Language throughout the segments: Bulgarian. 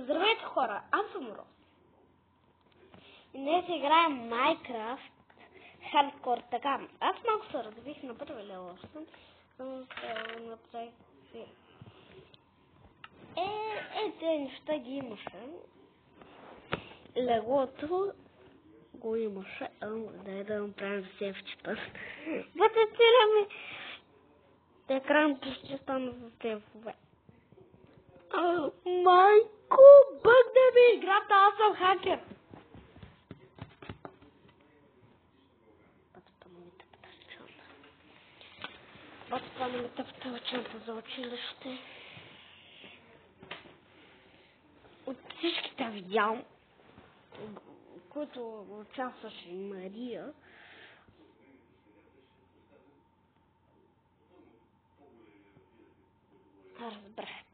Здравейте хора, аз съм Рос. И днес играем Майнкрафт хардкор. Така, аз малко се развих на първи левел. Те неща ги имаше. Леглото го имаше. Да направим сейфче път. Вътре екран почти стана за сейфове. Майко, бъгна ми играта, аз съм хакер. Бацата ми тъпта очанта за училище. От всичките видял, които участваше Мария, разбрахте.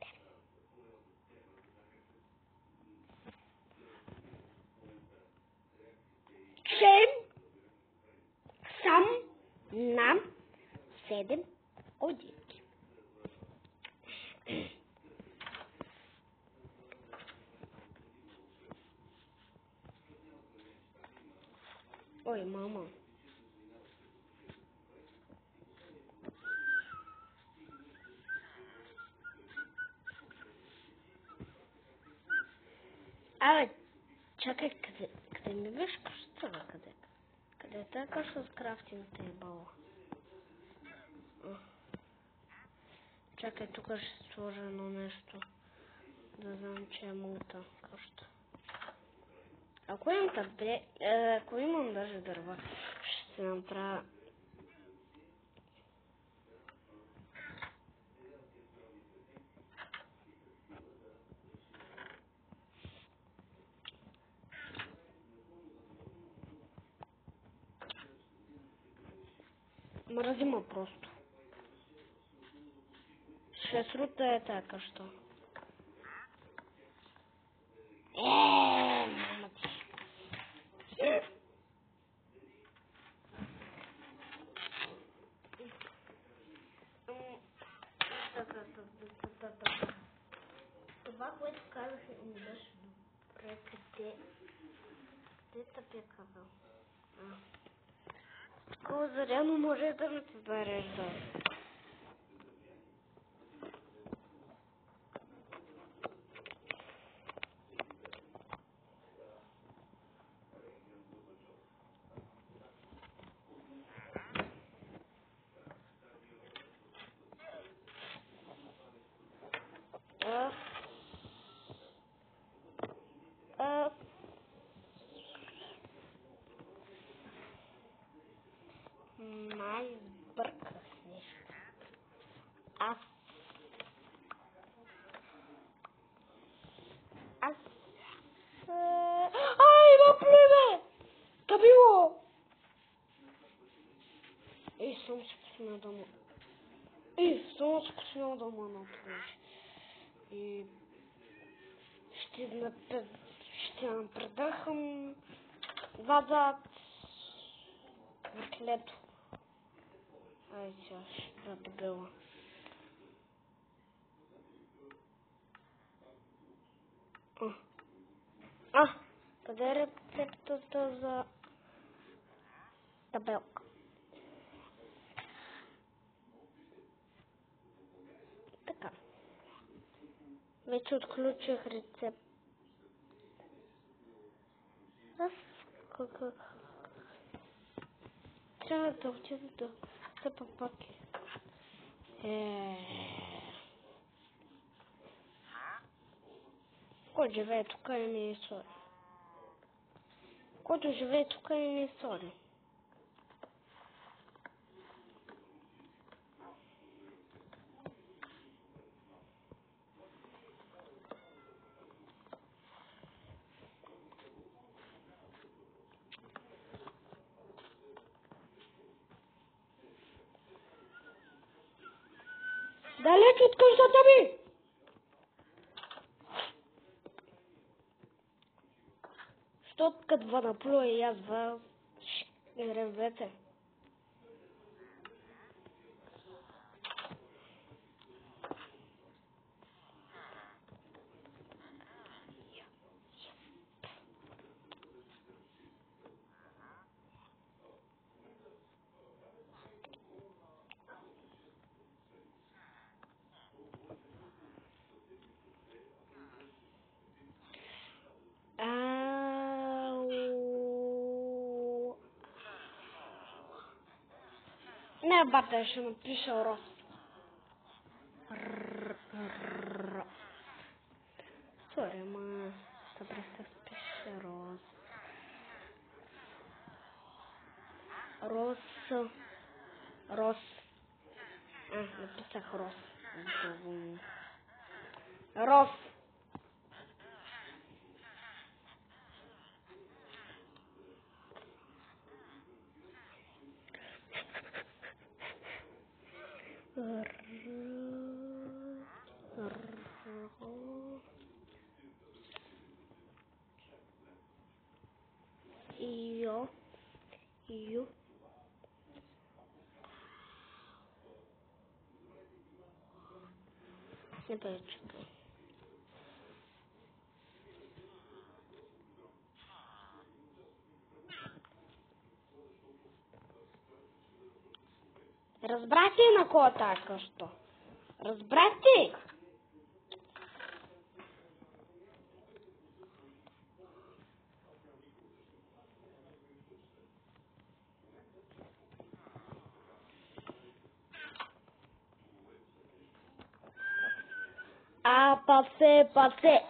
Че съм на 7 годинки. Ой, мама. Абе, чакай, къде ми беше къщата, къде? Къде е тази къща с крафтинг тейбъл? Чакай, тук ще сложа едно нещо. Да знам, че е моята къща. Ако имам даже дърва, ще се направя. Мрази ма просто. Ще срута е тая къща. Мама ти. Това, което казах, ми беше добре, къде тъпя казал? Такова заряно може да ме се зарежда. Май бърках нещо. Има племе! Табило! Съм се посмял дома. Съм се посмял дома на отвържи. И ще напредахам назад върхлето. Ай, сега ще да дебела. Къде е рецептата за табелка? Така. Вече отключих рецепт. Трябва да отида да съпа паки. Който живее тук и не е сори. Който живее тук и не е сори. Далеч от къщата ми! Защото като наплюя и аз ревете. бате, ще напиша Рос. Сори, ама се представ пише Рос. Рос. Написах Рос. Рос. Ю. Не печка. Разбрахте на кого така що? Разбрахте? Пасе. Пасе.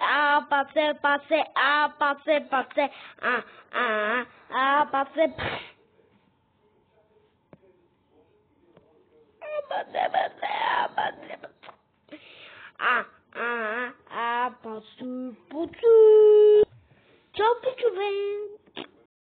Пасу. Чао, пичове.